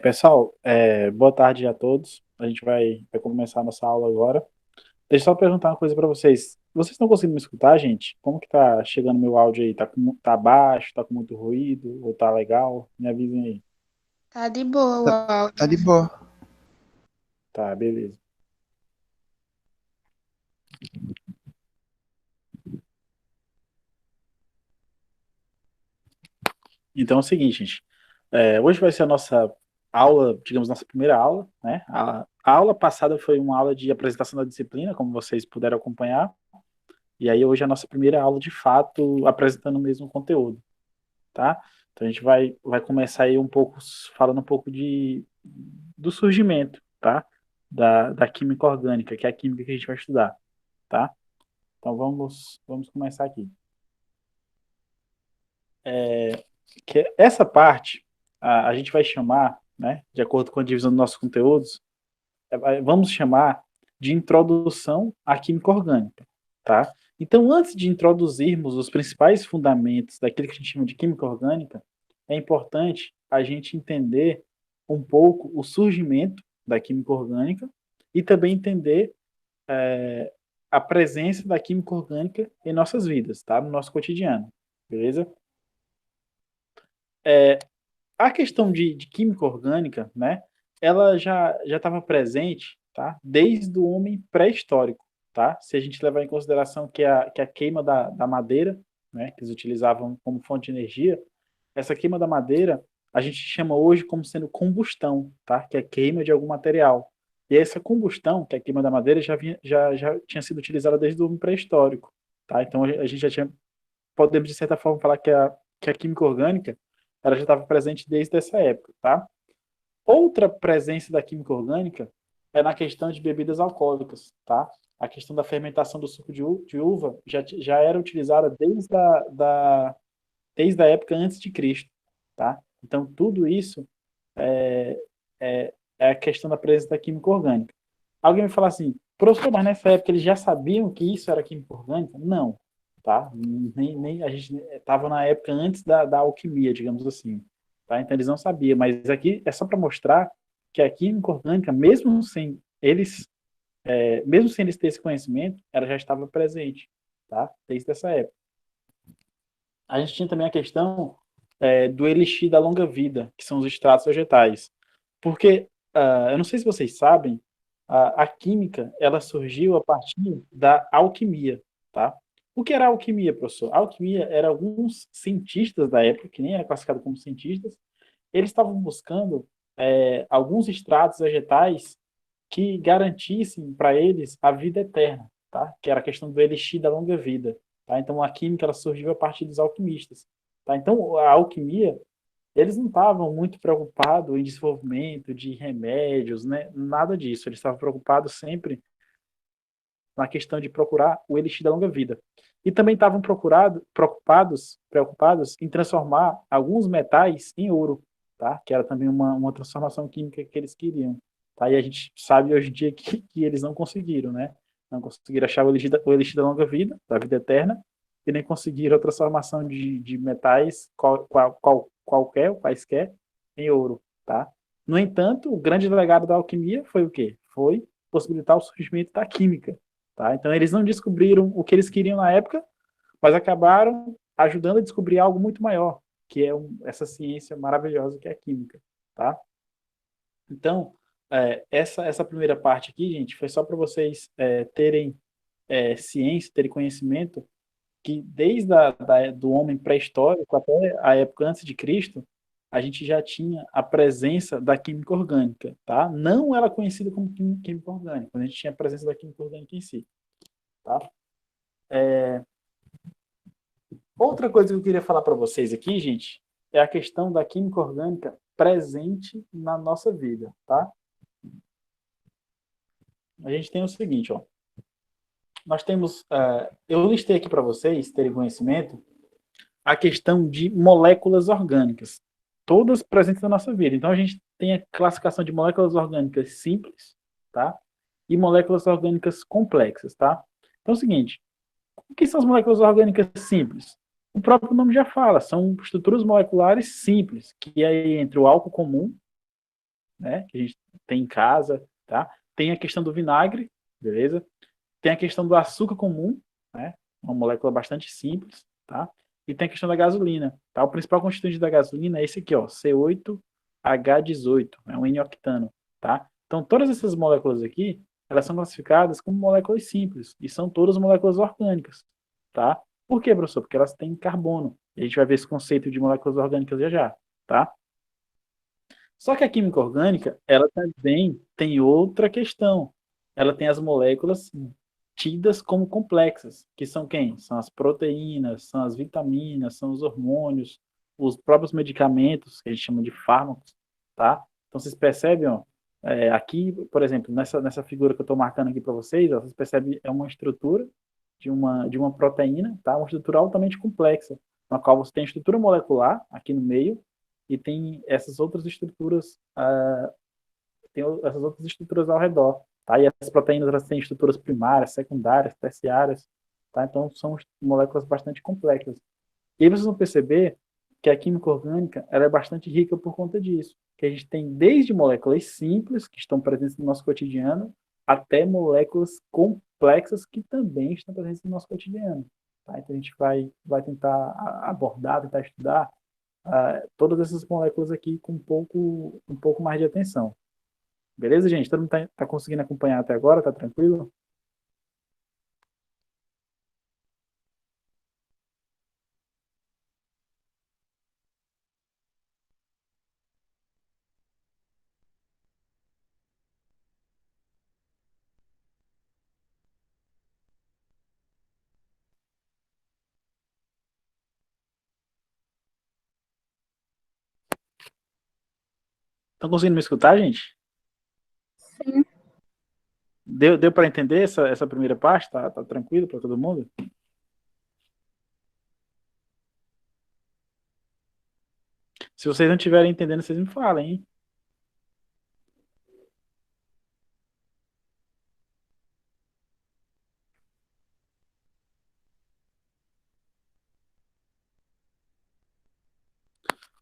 Pessoal, boa tarde a todos. A gente vai começar a nossa aula agora. Deixa eu só perguntar uma coisa para vocês. Vocês estão conseguindo me escutar, gente? Como que tá chegando meu áudio aí? Tá baixo? Tá com muito ruído? Ou tá legal? Me avisem aí. Tá de boa o Tá, tá áudio. de boa. Tá, beleza. Então é o seguinte, gente. Hoje vai ser a nossa aula, digamos, nossa primeira aula, né? A aula passada foi uma aula de apresentação da disciplina, como vocês puderam acompanhar. E aí hoje é a nossa primeira aula de fato, apresentando o mesmo conteúdo. Tá? Então a gente vai começar aí um pouco falando um pouco do surgimento, tá? Da química orgânica, que é a química que a gente vai estudar, tá? Então vamos começar aqui. Essa parte a gente vai chamar, né, de acordo com a divisão dos nossos conteúdos, vamos chamar de introdução à química orgânica, tá? Então, antes de introduzirmos os principais fundamentos daquilo que a gente chama de química orgânica, é importante a gente entender um pouco o surgimento da química orgânica e também entender a presença da química orgânica em nossas vidas, tá? No nosso cotidiano, beleza? A questão de química orgânica, né? Ela já estava presente, tá? Desde o homem pré-histórico, tá? Se a gente levar em consideração que a queima da madeira, né? Que eles utilizavam como fonte de energia, essa queima da madeira a gente chama hoje como sendo combustão, tá? Que é queima de algum material. E essa combustão, que é a queima da madeira, já tinha sido utilizada desde o homem pré-histórico, tá? Então a gente já tinha, podemos de certa forma falar que a química orgânica ela já estava presente desde essa época, tá? Outra presença da química orgânica é na questão de bebidas alcoólicas, tá? A questão da fermentação do suco de uva já era utilizada desde a época antes de Cristo, tá? Então, tudo isso é a questão da presença da química orgânica. Alguém me fala assim, professor, mas nessa época eles já sabiam que isso era química orgânica? Não, tá? Nem a gente estava na época antes da alquimia, digamos assim, tá? Então eles não sabiam, mas aqui é só para mostrar que a química orgânica, mesmo sem eles terem esse conhecimento, ela já estava presente, tá? Desde essa época. A gente tinha também a questão do elixir da longa vida, que são os extratos vegetais. Porque, eu não sei se vocês sabem, a química ela surgiu a partir da alquimia, tá? O que era a alquimia, professor? A alquimia era alguns cientistas da época, que nem era classificado como cientistas, eles estavam buscando alguns extratos vegetais que garantissem para eles a vida eterna, tá? Que era a questão do elixir da longa vida, tá? Então a química ela surgiu a partir dos alquimistas, tá? Então a alquimia eles não estavam muito preocupados em desenvolvimento de remédios, né? Nada disso. Eles estavam preocupados sempre na questão de procurar o elixir da longa vida. E também estavam preocupados em transformar alguns metais em ouro, tá? Que era também uma transformação química que eles queriam. Tá? E a gente sabe hoje em dia que eles não conseguiram, né? Não conseguiram achar o elixir da longa vida, da vida eterna, e nem conseguiram a transformação de metais quaisquer, em ouro, tá? No entanto, o grande legado da alquimia foi o quê? Foi possibilitar o surgimento da química, tá? Então, eles não descobriram o que eles queriam na época, mas acabaram ajudando a descobrir algo muito maior, que é essa ciência maravilhosa que é a química, tá? Então, essa primeira parte aqui, gente, foi só para vocês terem ciência, terem conhecimento que desde do homem pré-histórico até a época antes de Cristo, a gente já tinha a presença da química orgânica, tá? Não ela conhecida como química orgânica, mas a gente tinha a presença da química orgânica em si, tá? Outra coisa que eu queria falar para vocês aqui, gente, é a questão da química orgânica presente na nossa vida, tá? A gente tem o seguinte, ó. Nós temos, eu listei aqui para vocês terem conhecimento a questão de moléculas orgânicas, todas presentes na nossa vida. Então a gente tem a classificação de moléculas orgânicas simples, tá? E moléculas orgânicas complexas, tá? Então é o seguinte, o que são as moléculas orgânicas simples? O próprio nome já fala, são estruturas moleculares simples, que é entre o álcool comum né? Que a gente tem em casa, tá? Tem a questão do vinagre, beleza? Tem a questão do açúcar comum, né? Uma molécula bastante simples, tá? E tem a questão da gasolina, tá? O principal constituinte da gasolina é esse aqui, ó, C8H18, é um N-octano, tá? Então, todas essas moléculas aqui, elas são classificadas como moléculas simples, e são todas moléculas orgânicas, tá? Por quê, professor? Porque elas têm carbono. E a gente vai ver esse conceito de moléculas orgânicas já já, tá? Só que a química orgânica, ela também tem outra questão. Ela tem as moléculas tidas como complexas, que são quem? São as proteínas, são as vitaminas, são os hormônios, os próprios medicamentos, que a gente chama de fármacos, tá? Então vocês percebem, ó, aqui, por exemplo, nessa figura que eu estou marcando aqui para vocês, ó, vocês percebem, é uma estrutura de uma proteína, tá? Uma estrutura altamente complexa, na qual você tem a estrutura molecular aqui no meio, e tem essas outras estruturas, ao redor, tá? E as proteínas elas têm estruturas primárias, secundárias, terciárias, tá? Então são moléculas bastante complexas. E aí vocês vão perceber que a química orgânica ela é bastante rica por conta disso, que a gente tem desde moléculas simples que estão presentes no nosso cotidiano até moléculas complexas que também estão presentes no nosso cotidiano. Tá? Então a gente vai tentar abordar, tentar estudar todas essas moléculas aqui com um pouco mais de atenção. Beleza, gente? Todo mundo tá conseguindo acompanhar até agora? Tá tranquilo? Estão conseguindo me escutar, gente? Sim. Deu para entender essa primeira parte? Tá tranquilo para todo mundo? Se vocês não estiverem entendendo, vocês me falem, hein?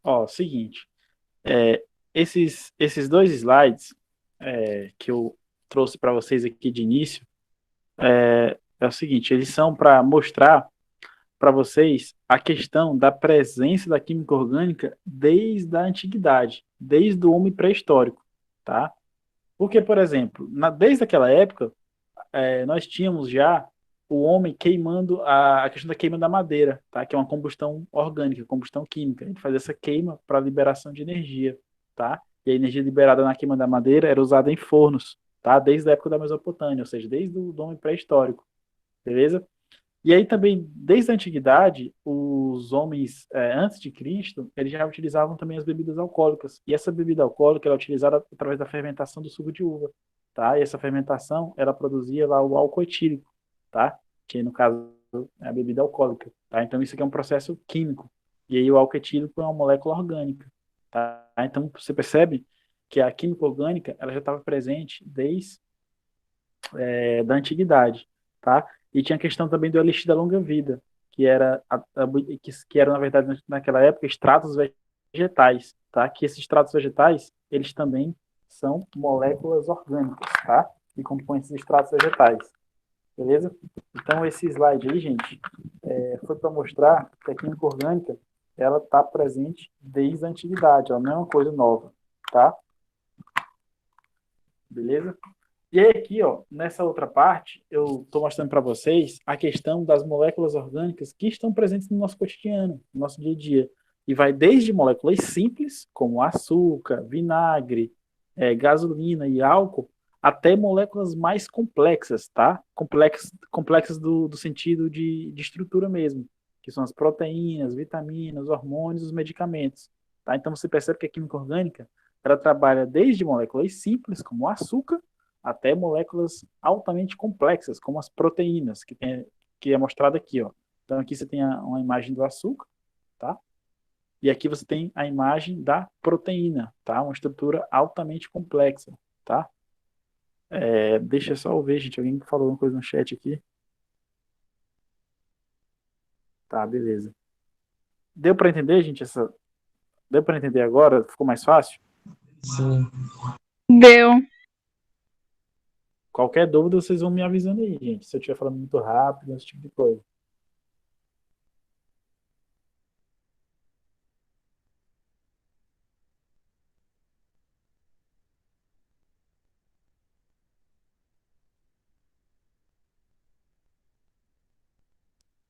Ó, seguinte. é, esses dois slides que eu trouxe para vocês aqui de início é o seguinte: eles são para mostrar para vocês a questão da presença da química orgânica desde a antiguidade, desde o homem pré-histórico, tá? Porque, por exemplo, desde aquela época, nós tínhamos já o homem queimando a questão da queima da madeira, tá? Que é uma combustão orgânica, combustão química. A gente faz essa queima para liberação de energia, tá? E a energia liberada na queima da madeira era usada em fornos, tá? Desde a época da Mesopotâmia, ou seja, desde o homem pré-histórico, beleza? E aí também, desde a antiguidade, os homens antes de Cristo, eles já utilizavam também as bebidas alcoólicas. E essa bebida alcoólica era utilizada através da fermentação do suco de uva, tá? E essa fermentação, ela produzia lá o álcool etílico, tá? Que no caso é a bebida alcoólica, tá? Então isso aqui é um processo químico. E aí o álcool etílico é uma molécula orgânica, tá? Então você percebe que a química orgânica, ela já estava presente desde da antiguidade, tá? E tinha a questão também do elixir da longa vida, que era, que era na verdade, naquela época, extratos vegetais, tá? Que esses extratos vegetais, eles também são moléculas orgânicas, tá? Que compõem esses extratos vegetais, beleza? Então, esse slide aí, gente, foi para mostrar que a química orgânica, ela está presente desde a antiguidade, ela não é uma coisa nova, tá? Beleza? E aí aqui, ó, nessa outra parte, eu estou mostrando para vocês a questão das moléculas orgânicas que estão presentes no nosso cotidiano, no nosso dia a dia. E vai desde moléculas simples, como açúcar, vinagre, gasolina e álcool, até moléculas mais complexas, tá? Complexas do sentido de estrutura mesmo, que são as proteínas, vitaminas, hormônios, os medicamentos. Tá? Então você percebe que a química orgânica ela trabalha desde moléculas simples, como o açúcar, até moléculas altamente complexas, como as proteínas, que é mostrado aqui, ó. Então aqui você tem uma imagem do açúcar, tá? E aqui você tem a imagem da proteína, tá? Uma estrutura altamente complexa, tá? Deixa eu só ver, gente, alguém falou uma coisa no chat aqui. Tá, beleza. Deu para entender, gente, Deu para entender agora? Ficou mais fácil? Sim. Deu. Qualquer dúvida, vocês vão me avisando aí, gente. Se eu estiver falando muito rápido, esse tipo de coisa.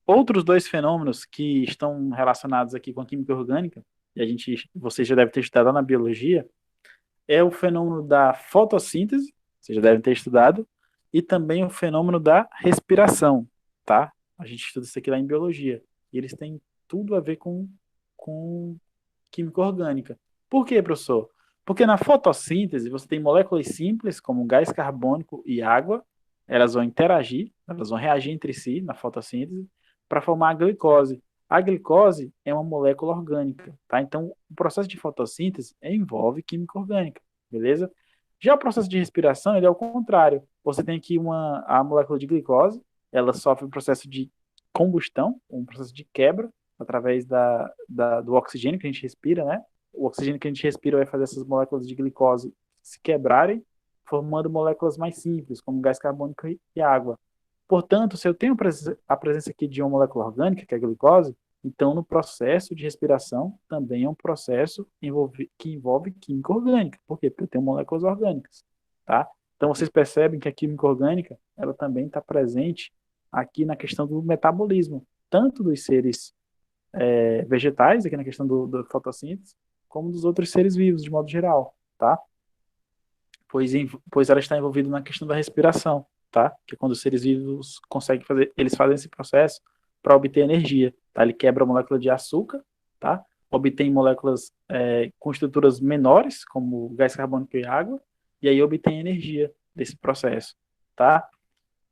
Outros dois fenômenos que estão relacionados aqui com a química orgânica, e você já deve ter estudado lá na biologia, é o fenômeno da fotossíntese, vocês já devem ter estudado, e também o fenômeno da respiração, tá? A gente estuda isso aqui lá em biologia. E eles têm tudo a ver com química orgânica. Por quê, professor? Porque na fotossíntese você tem moléculas simples, como gás carbônico e água, elas vão interagir, elas vão reagir entre si na fotossíntese para formar a glicose. A glicose é uma molécula orgânica, tá? Então, o processo de fotossíntese envolve química orgânica, beleza? Já o processo de respiração, ele é o contrário. Você tem aqui a molécula de glicose, ela sofre um processo de combustão, um processo de quebra, através do oxigênio que a gente respira, né? O oxigênio que a gente respira vai fazer essas moléculas de glicose se quebrarem, formando moléculas mais simples, como gás carbônico e água. Portanto, se eu tenho a presença aqui de uma molécula orgânica, que é a glicose, então no processo de respiração também é um processo que envolve química orgânica. Por quê? Porque eu tenho moléculas orgânicas, tá? Então vocês percebem que a química orgânica, ela também está presente aqui na questão do metabolismo, tanto dos seres vegetais, aqui na questão do fotossíntese, como dos outros seres vivos, de modo geral, tá? Pois ela está envolvida na questão da respiração, tá? Que é quando os seres vivos conseguem fazer, eles fazem esse processo para obter energia, tá? Ele quebra a molécula de açúcar, tá? Obtém moléculas com estruturas menores, como gás carbônico e água, e aí obtém energia desse processo, tá?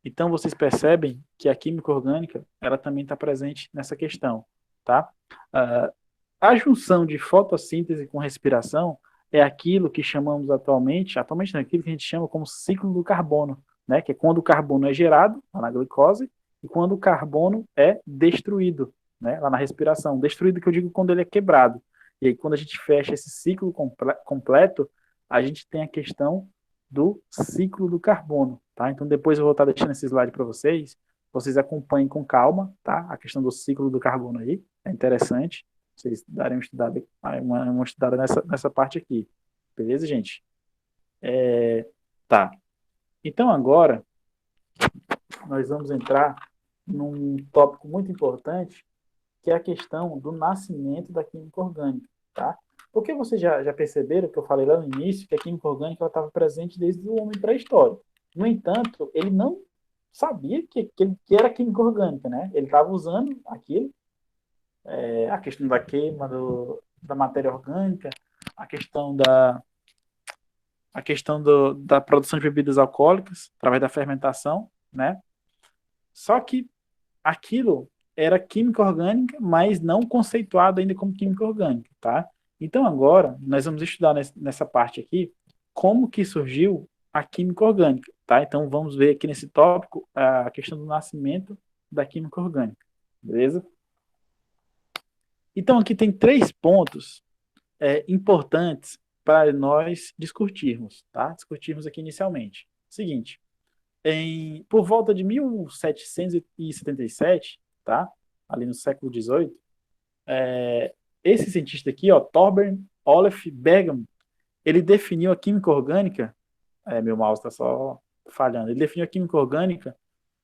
Então vocês percebem que a química orgânica, ela também está presente nessa questão, tá? Uh, a junção de fotossíntese com respiração é aquilo que chamamos atualmente não, é aquilo que a gente chama como ciclo do carbono, né? Que é quando o carbono é gerado, lá na glicose, e quando o carbono é destruído, né? Lá na respiração. Destruído que eu digo quando ele é quebrado. E aí quando a gente fecha esse ciclo completo, a gente tem a questão do ciclo do carbono, tá? Então depois eu vou estar deixando esse slide para vocês acompanhem com calma, tá? A questão do ciclo do carbono aí, é interessante vocês darem uma estudada nessa parte aqui. Beleza, gente? Tá. Então, agora, nós vamos entrar num tópico muito importante, que é a questão do nascimento da química orgânica, tá? Porque vocês já perceberam que eu falei lá no início que a química orgânica estava presente desde o homem pré-histórico. No entanto, ele não sabia que era química orgânica, né? Ele estava usando aquilo, a questão da queima da matéria orgânica, a questão da produção de bebidas alcoólicas através da fermentação, né? Só que aquilo era química orgânica, mas não conceituado ainda como química orgânica, tá? Então agora nós vamos estudar nessa parte aqui como que surgiu a química orgânica, tá? Então vamos ver aqui nesse tópico a questão do nascimento da química orgânica, beleza? Então aqui tem 3 pontos importantes para nós discutirmos, tá? Discutirmos aqui inicialmente. Seguinte, por volta de 1777, tá? Ali no século XVIII, esse cientista aqui, ó, Torbern Olaf Bergman, ele definiu a química orgânica, meu mouse está só falhando, ele definiu a química orgânica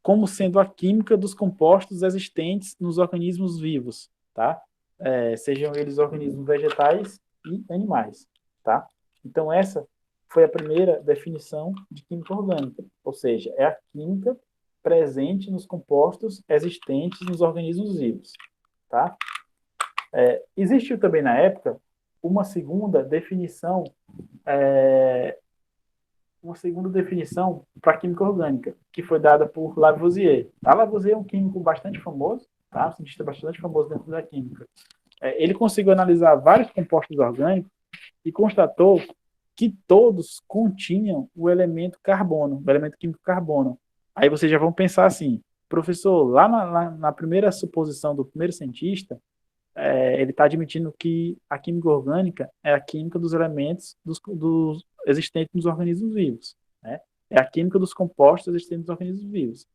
como sendo a química dos compostos existentes nos organismos vivos, tá? Sejam eles organismos vegetais e animais, tá? Então essa foi a primeira definição de química orgânica, ou seja, é a química presente nos compostos existentes nos organismos vivos, tá? Existiu também na época uma segunda definição para a química orgânica, que foi dada por Lavoisier. Tá? Lavoisier é um químico bastante famoso, tá? Um cientista bastante famoso dentro da química. Ele conseguiu analisar vários compostos orgânicos e constatou que todos continham o elemento carbono, o elemento químico carbono. Aí vocês já vão pensar assim, professor, lá na primeira suposição do primeiro cientista, ele está admitindo que a química orgânica é a química dos elementos dos existentes nos organismos vivos, né? É a química dos compostos existentes nos organismos vivos.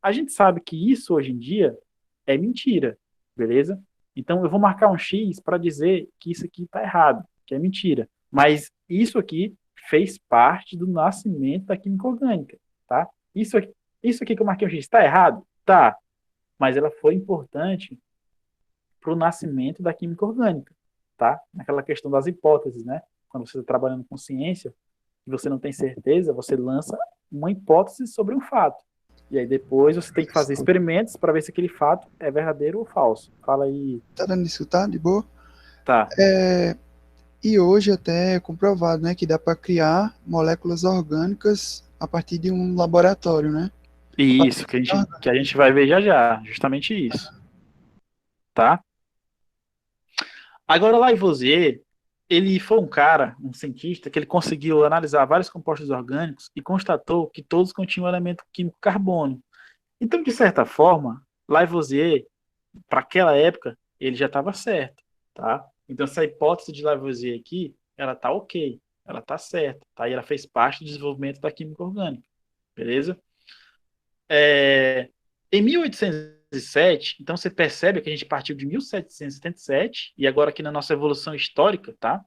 A gente sabe que isso hoje em dia é mentira, beleza? Então eu vou marcar um X para dizer que isso aqui está errado, que é mentira. Mas isso aqui fez parte do nascimento da química orgânica, tá? Isso aqui que eu marquei um X está errado? Tá. Mas ela foi importante para o nascimento da química orgânica, tá? Naquela questão das hipóteses, né? Quando você está trabalhando com ciência e você não tem certeza, você lança uma hipótese sobre um fato. E aí depois você tem que fazer experimentos para ver se aquele fato é verdadeiro ou falso. Fala aí. Tá dando isso, tá? De boa? Tá. E hoje até é comprovado, né, que dá para criar moléculas orgânicas a partir de um laboratório, né? E isso que a gente vai ver já já, justamente isso. Tá? Agora, Lavoisier, ele foi um cara, um cientista, que ele conseguiu analisar vários compostos orgânicos e constatou que todos continham o elemento químico carbono. Então, de certa forma, Lavoisier, para aquela época, ele já estava certo, tá? Então, essa hipótese de Lavoisier aqui, ela tá ok, ela tá certa, tá? E ela fez parte do desenvolvimento da química orgânica, beleza? Em 1807, então você percebe que a gente partiu de 1777 e agora aqui na nossa evolução histórica, tá?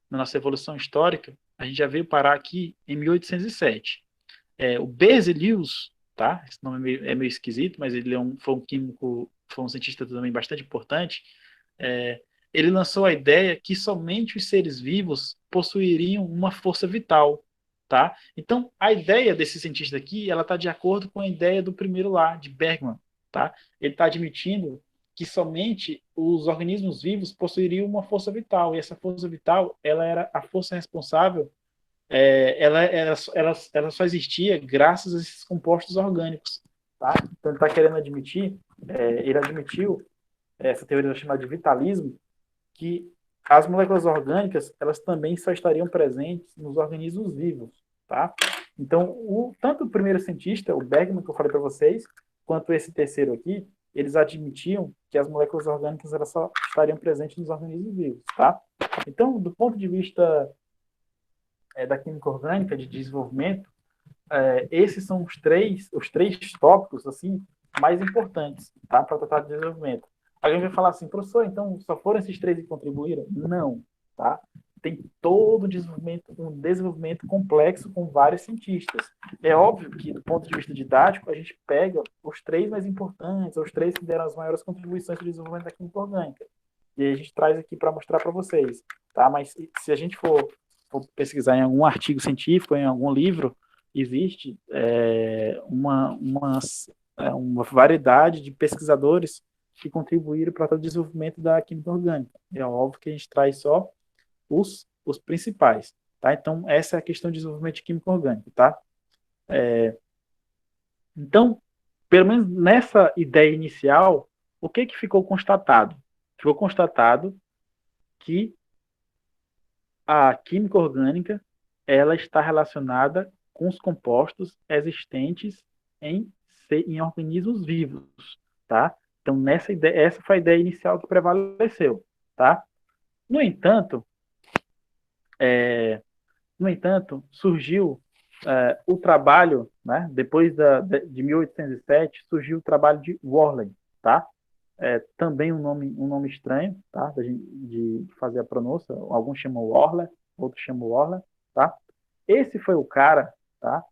Na nossa evolução histórica, a gente já veio parar aqui em 1807. O Berzelius, tá? Esse nome é meio esquisito, mas ele foi um químico, foi um cientista também bastante importante. Ele lançou a ideia que somente os seres vivos possuiriam uma força vital, tá? Então, a ideia desse cientista aqui, ela está de acordo com a ideia do primeiro lá, de Bergman, tá? Ele está admitindo que somente os organismos vivos possuiriam uma força vital, e essa força vital, ela era a força responsável, ela só existia graças a esses compostos orgânicos, tá? Então, ele está querendo admitir, ele admitiu essa teoria chamada de vitalismo, que as moléculas orgânicas, elas também só estariam presentes nos organismos vivos, tá? Então, tanto o primeiro cientista, o Bergman, que eu falei para vocês, quanto esse terceiro aqui, eles admitiam que as moléculas orgânicas elas só estariam presentes nos organismos vivos, tá? Então, do ponto de vista da química orgânica, de desenvolvimento, esses são os três tópicos, assim, mais importantes, tá? Para tratar de desenvolvimento. Alguém vai falar assim, professor, então só foram esses três que contribuíram? Não, tá? Tem todo um desenvolvimento complexo com vários cientistas. É óbvio que, do ponto de vista didático, a gente pega os três mais importantes, os três que deram as maiores contribuições para o desenvolvimento da química orgânica. E aí a gente traz aqui para mostrar para vocês, tá? Mas se a gente for pesquisar em algum artigo científico, em algum livro, existe uma variedade de pesquisadores que contribuíram para o desenvolvimento da química orgânica. É óbvio que a gente traz só os principais, tá? Então, essa é a questão de desenvolvimento de química orgânica, tá? Então, pelo menos nessa ideia inicial, o que ficou constatado? Ficou constatado que a química orgânica ela está relacionada com os compostos existentes em organismos vivos, tá? Então, nessa ideia, essa foi a ideia inicial que prevaleceu, tá? No entanto, surgiu o trabalho, né? Depois de 1807, surgiu o trabalho de Worley, tá? Também um nome estranho, tá? De fazer a pronúncia. Alguns chamam Worley, outros chamam Worley, tá? Esse foi o cara, tá?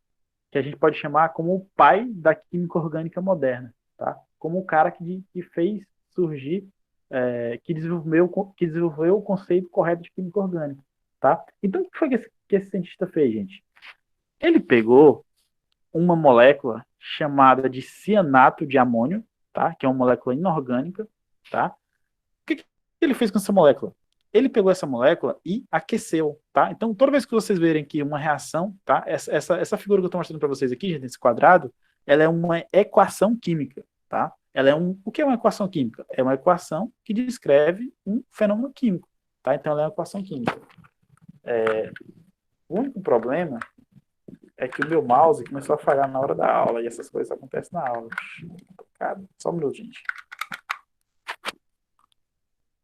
Que a gente pode chamar como o pai da química orgânica moderna, tá? Como o cara que fez surgir, que desenvolveu o conceito correto de química orgânica, tá? Então, o que foi que esse cientista fez, gente? Ele pegou uma molécula chamada de cianato de amônio, tá? Que é uma molécula inorgânica, tá? O que ele fez com essa molécula? Ele pegou essa molécula e aqueceu, tá? Então, toda vez que vocês verem que uma reação, tá? Essa figura que eu estou mostrando para vocês aqui, gente, nesse quadrado, ela é uma equação química, tá? O que é uma equação química? É uma equação que descreve um fenômeno químico, tá? Então, ela é uma equação química. O único problema é que o meu mouse começou a falhar na hora da aula, e essas coisas acontecem na aula. Cara, só um minuto, gente.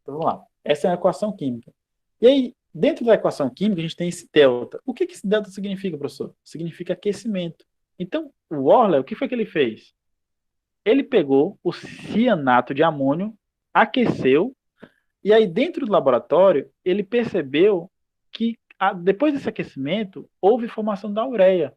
Então, vamos lá. Essa é uma equação química. E aí, dentro da equação química, a gente tem esse delta. O que esse delta significa, professor? Significa aquecimento. Então, o Euler, o que foi que ele fez? Ele pegou o cianato de amônio, aqueceu, e aí dentro do laboratório, ele percebeu que depois desse aquecimento, houve formação da ureia.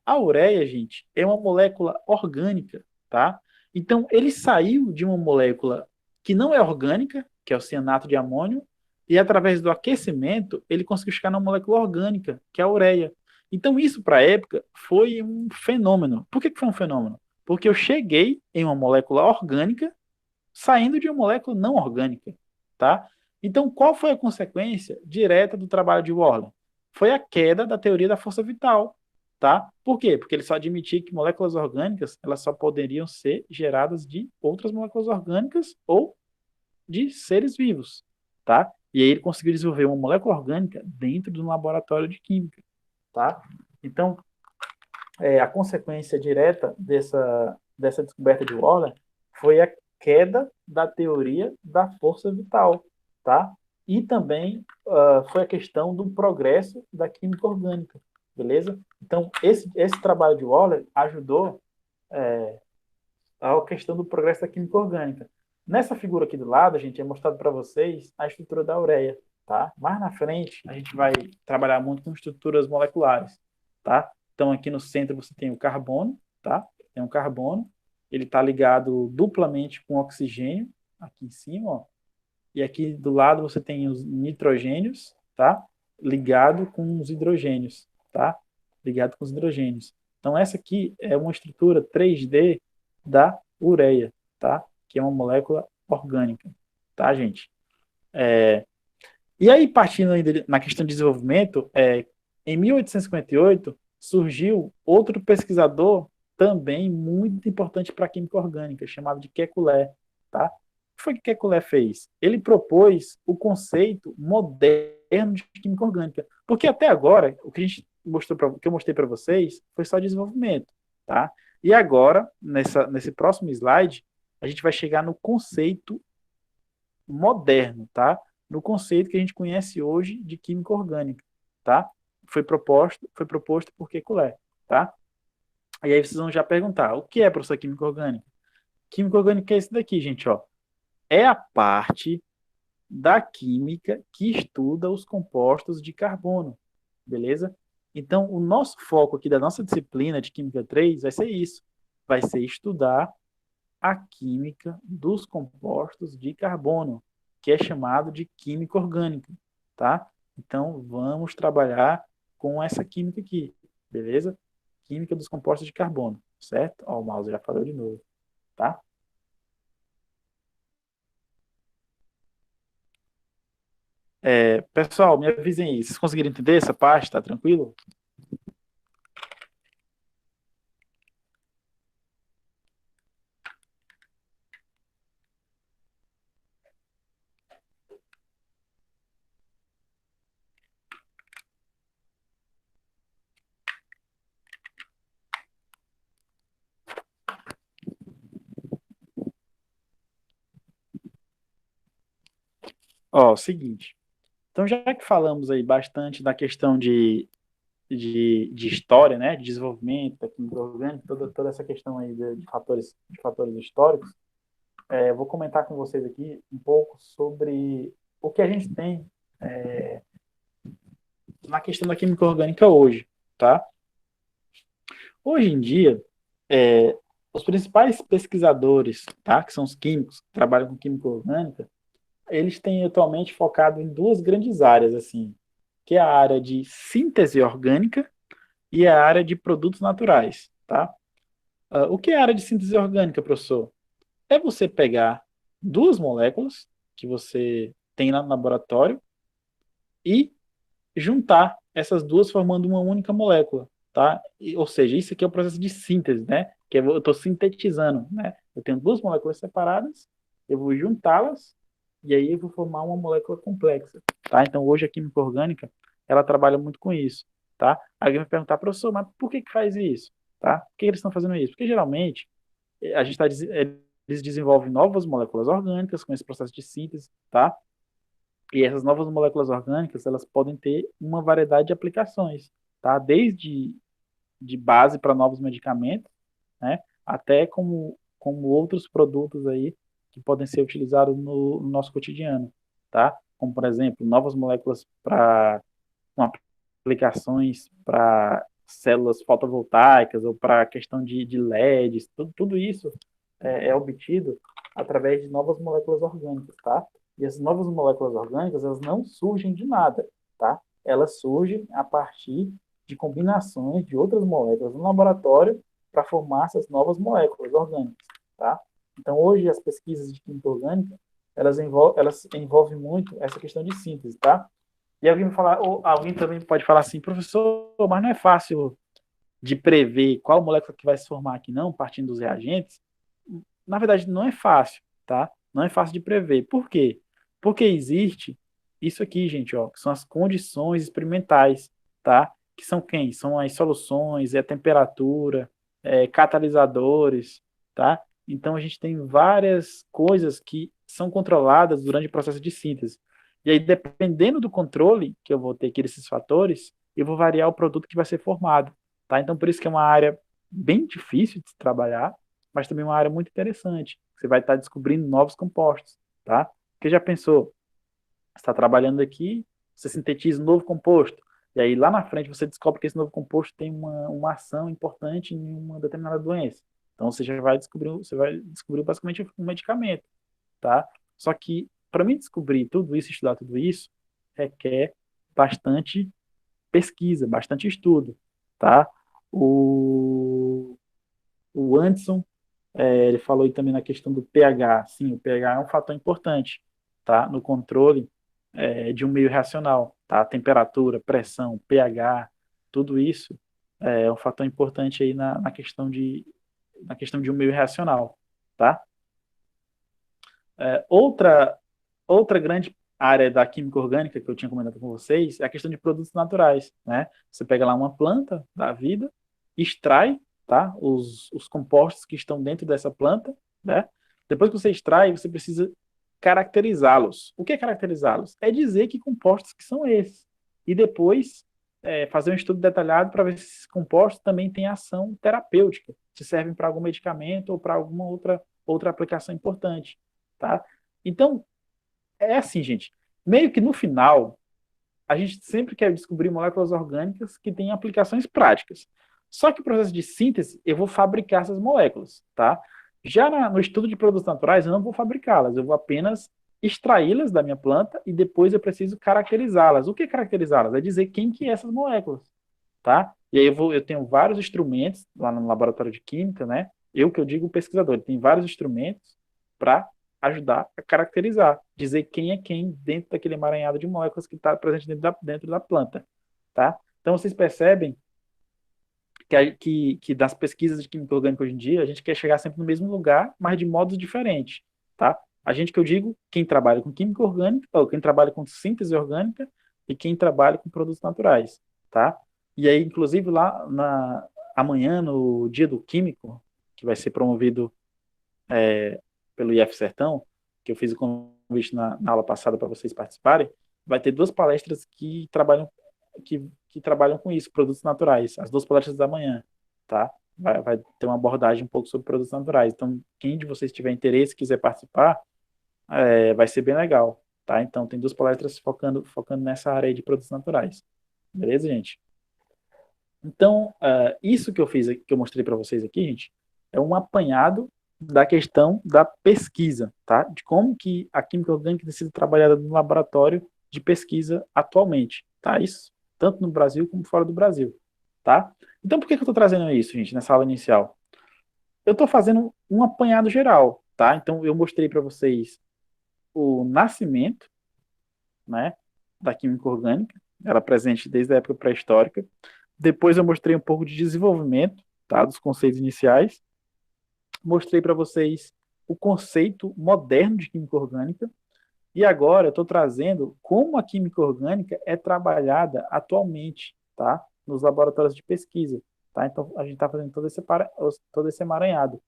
A ureia, gente, é uma molécula orgânica, tá? Então, ele saiu de uma molécula que não é orgânica, que é o cianato de amônio, e através do aquecimento, ele conseguiu chegar na molécula orgânica, que é a ureia. Então, isso, para a época, foi um fenômeno. Por que foi um fenômeno? Porque eu cheguei em uma molécula orgânica saindo de uma molécula não orgânica, tá? Então, qual foi a consequência direta do trabalho de Worley? Foi a queda da teoria da força vital, tá? Por quê? Porque ele só admitia que moléculas orgânicas, elas só poderiam ser geradas de outras moléculas orgânicas ou de seres vivos, tá? E aí ele conseguiu desenvolver uma molécula orgânica dentro de um laboratório de química, tá? Então, a consequência direta dessa descoberta de Euler foi a queda da teoria da força vital, tá? E também foi a questão do progresso da química orgânica, beleza? Então, esse trabalho de Euler ajudou a questão do progresso da química orgânica. Nessa figura aqui do lado, a gente é mostrado para vocês a estrutura da ureia, tá? Mais na frente, a gente vai trabalhar muito com estruturas moleculares, tá? Então, aqui no centro você tem o carbono, tá? Tem um carbono, ele está ligado duplamente com oxigênio, aqui em cima, ó. E aqui do lado você tem os nitrogênios, tá? Ligado com os hidrogênios, tá? Ligado com os hidrogênios. Então, essa aqui é uma estrutura 3D da ureia, tá? Que é uma molécula orgânica, tá, gente? E aí, partindo ainda na questão de desenvolvimento, em 1858 surgiu outro pesquisador também muito importante para a química orgânica, chamado de Kekulé, tá? O que foi que Kekulé fez? Ele propôs o conceito moderno de química orgânica, porque até agora o que a gente mostrou, que eu mostrei para vocês foi só desenvolvimento, tá? E agora, nesse próximo slide, a gente vai chegar no conceito moderno, tá? No conceito que a gente conhece hoje de química orgânica, tá? Foi proposto por Kekulé, tá? E aí vocês vão já perguntar, o que é, professor, química orgânica? Química orgânica é isso daqui, gente, ó. É a parte da química que estuda os compostos de carbono, beleza? Então, o nosso foco aqui da nossa disciplina de Química 3 vai ser isso. Vai ser estudar a química dos compostos de carbono, que é chamado de química orgânica, tá? Então, vamos trabalhar com essa química aqui, beleza? Química dos compostos de carbono, certo? Ó, o mouse já falou de novo, tá? Pessoal, me avisem aí. Vocês conseguiram entender essa parte? Tá tranquilo? Ó, seguinte. Então, já que falamos aí bastante da questão de história, né, de desenvolvimento da química orgânica, toda essa questão aí de fatores históricos, eu vou comentar com vocês aqui um pouco sobre o que a gente tem na questão da química orgânica hoje, tá? Hoje em dia, os principais pesquisadores, tá, que são os químicos que trabalham com química orgânica, eles têm atualmente focado em duas grandes áreas, assim, que é a área de síntese orgânica e a área de produtos naturais, tá? O que é a área de síntese orgânica, professor? É você pegar duas moléculas que você tem lá no laboratório e juntar essas duas formando uma única molécula, tá? Ou seja, isso aqui é o processo de síntese, né? Que eu estou sintetizando, né? Eu tenho duas moléculas separadas, eu vou juntá-las e aí eu vou formar uma molécula complexa, tá? Então hoje a química orgânica, ela trabalha muito com isso, tá? Alguém vai perguntar, professor, mas por que faz isso, tá? Por que eles estão fazendo isso? Porque geralmente a gente eles desenvolvem novas moléculas orgânicas com esse processo de síntese, tá? E essas novas moléculas orgânicas, elas podem ter uma variedade de aplicações, tá? Desde de base para novos medicamentos, né? Até como outros produtos aí que podem ser utilizados no nosso cotidiano, tá? Como, por exemplo, novas moléculas para aplicações para células fotovoltaicas ou para a questão de LEDs, tudo isso é obtido através de novas moléculas orgânicas, tá? E as novas moléculas orgânicas, elas não surgem de nada, tá? Elas surgem a partir de combinações de outras moléculas no laboratório para formar essas novas moléculas orgânicas, tá? Então, hoje, as pesquisas de química orgânica, elas envolvem muito essa questão de síntese, tá? E alguém falar, ou alguém também pode falar assim, professor, mas não é fácil de prever qual molécula que vai se formar aqui, não, partindo dos reagentes. Na verdade, não é fácil, tá? Não é fácil de prever. Por quê? Porque existe isso aqui, gente, ó, que são as condições experimentais, tá? Que são quem? São as soluções, a temperatura, catalisadores, tá? Então a gente tem várias coisas que são controladas durante o processo de síntese. E aí, dependendo do controle que eu vou ter aqui desses fatores, eu vou variar o produto que vai ser formado, tá? Então, por isso que é uma área bem difícil de se trabalhar, mas também uma área muito interessante. Você vai estar descobrindo novos compostos, tá? Porque já pensou, você está trabalhando aqui, você sintetiza um novo composto, e aí lá na frente você descobre que esse novo composto tem uma ação importante em uma determinada doença. Então você vai descobrir basicamente um medicamento, tá? Só que para mim descobrir tudo isso, estudar tudo isso, requer bastante pesquisa, bastante estudo, tá? O, o Anderson, ele falou aí também na questão do pH. Sim, o pH é um fator importante, tá? No controle de um meio reacional, tá? Temperatura, pressão, pH, tudo isso é um fator importante aí na questão de um meio reacional, tá? Outra grande área da química orgânica que eu tinha comentado com vocês é a questão de produtos naturais, né? Você pega lá uma planta da vida, extrai, tá? Os compostos que estão dentro dessa planta, né? Depois que você extrai, você precisa caracterizá-los. O que é caracterizá-los? É dizer que compostos que são esses. E depois fazer um estudo detalhado para ver se esses compostos também têm ação terapêutica, se servem para algum medicamento ou para alguma outra aplicação importante, tá? Então, é assim, gente. Meio que no final, a gente sempre quer descobrir moléculas orgânicas que têm aplicações práticas. Só que o processo de síntese, eu vou fabricar essas moléculas, tá? Já no estudo de produtos naturais, eu não vou fabricá-las, eu vou apenas extraí-las da minha planta e depois eu preciso caracterizá-las. O que é caracterizá-las? É dizer quem que é essas moléculas, tá? E aí eu tenho vários instrumentos lá no laboratório de química, né? Eu digo pesquisador, tem vários instrumentos para ajudar a caracterizar, dizer quem é quem dentro daquele emaranhado de moléculas que está presente dentro da planta, tá? Então vocês percebem que das pesquisas de química orgânica hoje em dia, a gente quer chegar sempre no mesmo lugar, mas de modos diferentes, tá? A gente que eu digo, quem trabalha com química orgânica, ou quem trabalha com síntese orgânica e quem trabalha com produtos naturais, tá? E aí, inclusive, amanhã, no Dia do Químico, que vai ser promovido pelo IF Sertão, que eu fiz o convite na aula passada para vocês participarem, vai ter duas palestras que trabalham com isso, produtos naturais, as duas palestras da manhã, tá? Vai ter uma abordagem um pouco sobre produtos naturais. Então, quem de vocês tiver interesse, quiser participar, vai ser bem legal, tá? Então, tem duas palestras focando nessa área aí de produtos naturais. Beleza, gente? Então, isso que eu fiz, que eu mostrei para vocês aqui, gente, é um apanhado da questão da pesquisa, tá? De como que a química orgânica tem sido trabalhada no laboratório de pesquisa atualmente, tá? Isso tanto no Brasil como fora do Brasil, tá? Então, por que eu estou trazendo isso, gente, nessa aula inicial? Eu estou fazendo um apanhado geral, tá? Então, eu mostrei para vocês o nascimento, né, da química orgânica, ela é presente desde a época pré-histórica. Depois eu mostrei um pouco de desenvolvimento, tá, dos conceitos iniciais. Mostrei para vocês o conceito moderno de química orgânica. E agora eu estou trazendo como a química orgânica é trabalhada atualmente, tá, nos laboratórios de pesquisa. Tá? Então a gente está fazendo todo esse emaranhado.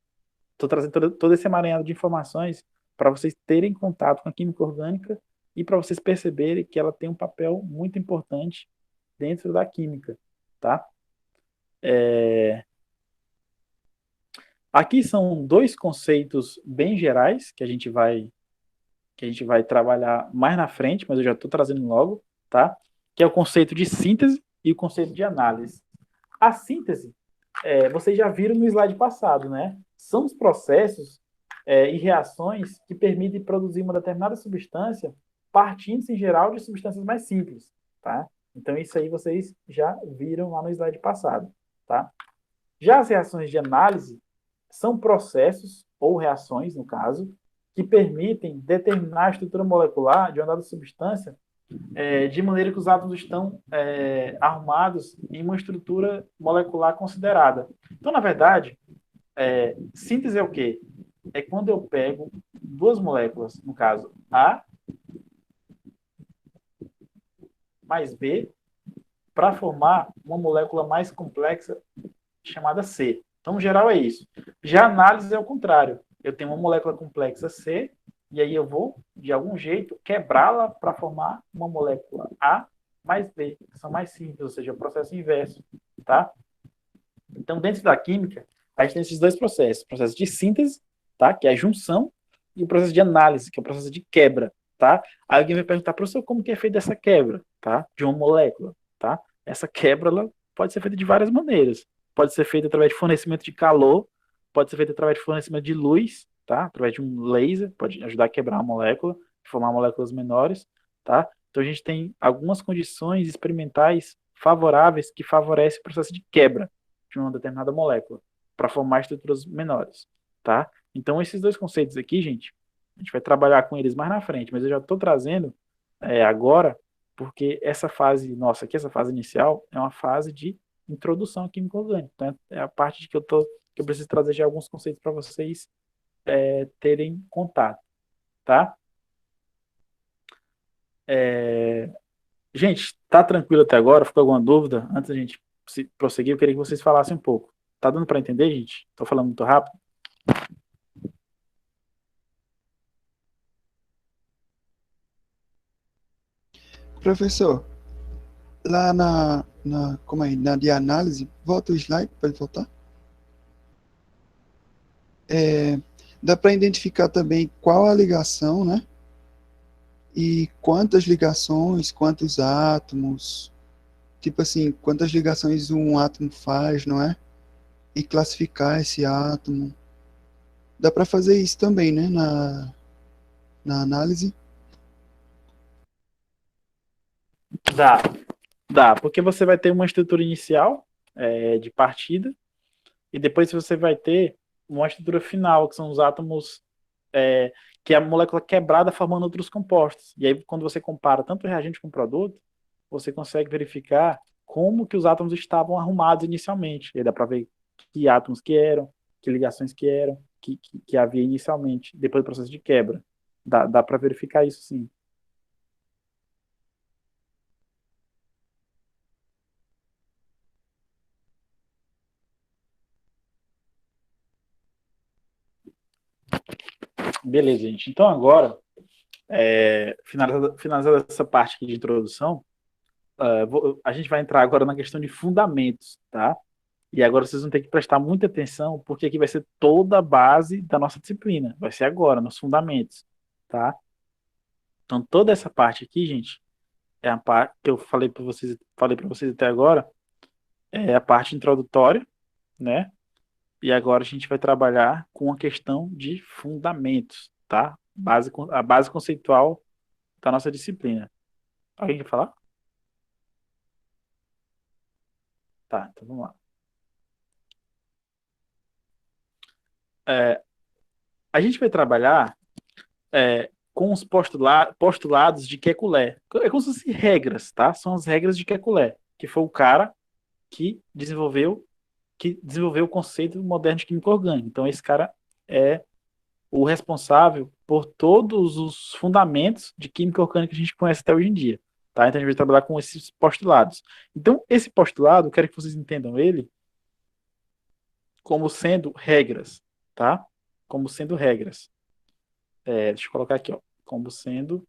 Estou trazendo todo esse emaranhado de informações para vocês terem contato com a química orgânica e para vocês perceberem que ela tem um papel muito importante dentro da química, tá? Aqui são dois conceitos bem gerais que a gente vai trabalhar mais na frente, mas eu já estou trazendo logo, tá? Que é o conceito de síntese e o conceito de análise. A síntese, vocês já viram no slide passado, né? São os processos e reações que permitem produzir uma determinada substância partindo-se, em geral, de substâncias mais simples, tá? Então, isso aí vocês já viram lá no slide passado, tá? Já as reações de análise são processos, ou reações, no caso, que permitem determinar a estrutura molecular de uma dada substância de maneira que os átomos estão arrumados em uma estrutura molecular considerada. Então, na verdade, síntese é o quê? É quando eu pego duas moléculas, no caso A mais B, para formar uma molécula mais complexa chamada C. Então, no geral, é isso. Já a análise é o contrário. Eu tenho uma molécula complexa C, e aí eu vou, de algum jeito, quebrá-la para formar uma molécula A mais B, que são mais simples, ou seja, o processo inverso. Tá? Então, dentro da química, a gente tem esses dois processos. O processo de síntese, tá? Que é a junção, e o processo de análise, que é o processo de quebra. Tá? Aí alguém vai perguntar, professor, como que é feita essa quebra, tá? De uma molécula, tá? Essa quebra, ela pode ser feita de várias maneiras. Pode ser feita através de fornecimento de calor, pode ser feita através de fornecimento de luz, tá? Através de um laser, pode ajudar a quebrar a molécula, formar moléculas menores, tá? Então a gente tem algumas condições experimentais favoráveis que favorecem o processo de quebra de uma determinada molécula para formar estruturas menores, tá? Então esses dois conceitos aqui, gente, a gente vai trabalhar com eles mais na frente, mas eu já estou trazendo agora, porque essa fase nossa aqui, essa fase inicial, é uma fase de introdução à química orgânica. Então, é a parte de que eu preciso trazer já alguns conceitos para vocês terem contato, tá? Gente, tá tranquilo até agora? Ficou alguma dúvida? Antes da gente prosseguir, eu queria que vocês falassem um pouco. Tá dando para entender, gente? Tô falando muito rápido? Professor, lá como é, na de análise, volta o slide para ele voltar. Dá para identificar também qual a ligação, né? E quantas ligações, quantos átomos, tipo assim, quantas ligações um átomo faz, não é? E classificar esse átomo. Dá para fazer isso também, né? Na análise. Dá, dá, porque você vai ter uma estrutura inicial de partida, e depois você vai ter uma estrutura final, que são os átomos, é, que é a molécula quebrada formando outros compostos. E aí, quando você compara tanto o reagente com o produto, você consegue verificar como que os átomos estavam arrumados inicialmente. E aí dá para ver que átomos que eram, que ligações que eram, que havia inicialmente, depois do processo de quebra. Dá para verificar isso sim. Beleza, gente. Então agora, finalizada essa parte aqui de introdução, a gente vai entrar agora na questão de fundamentos, tá? E agora vocês vão ter que prestar muita atenção, porque aqui vai ser toda a base da nossa disciplina. Vai ser agora, nos fundamentos, tá? Então toda essa parte aqui, gente, é a parte que eu falei para vocês até agora, é a parte introdutória, né? E agora a gente vai trabalhar com a questão de fundamentos, tá? A base conceitual da nossa disciplina. Alguém quer falar? Tá, então vamos lá. É, a gente vai trabalhar com os postulados de Kekulé. É como se fossem regras, tá? São as regras de Kekulé, que foi o cara que desenvolveu o conceito moderno de química orgânica. Então, esse cara é o responsável por todos os fundamentos de química orgânica que a gente conhece até hoje em dia. Tá? Então, a gente vai trabalhar com esses postulados. Então, esse postulado, eu quero que vocês entendam ele como sendo regras, tá? Como sendo regras. Deixa eu colocar aqui, ó, como sendo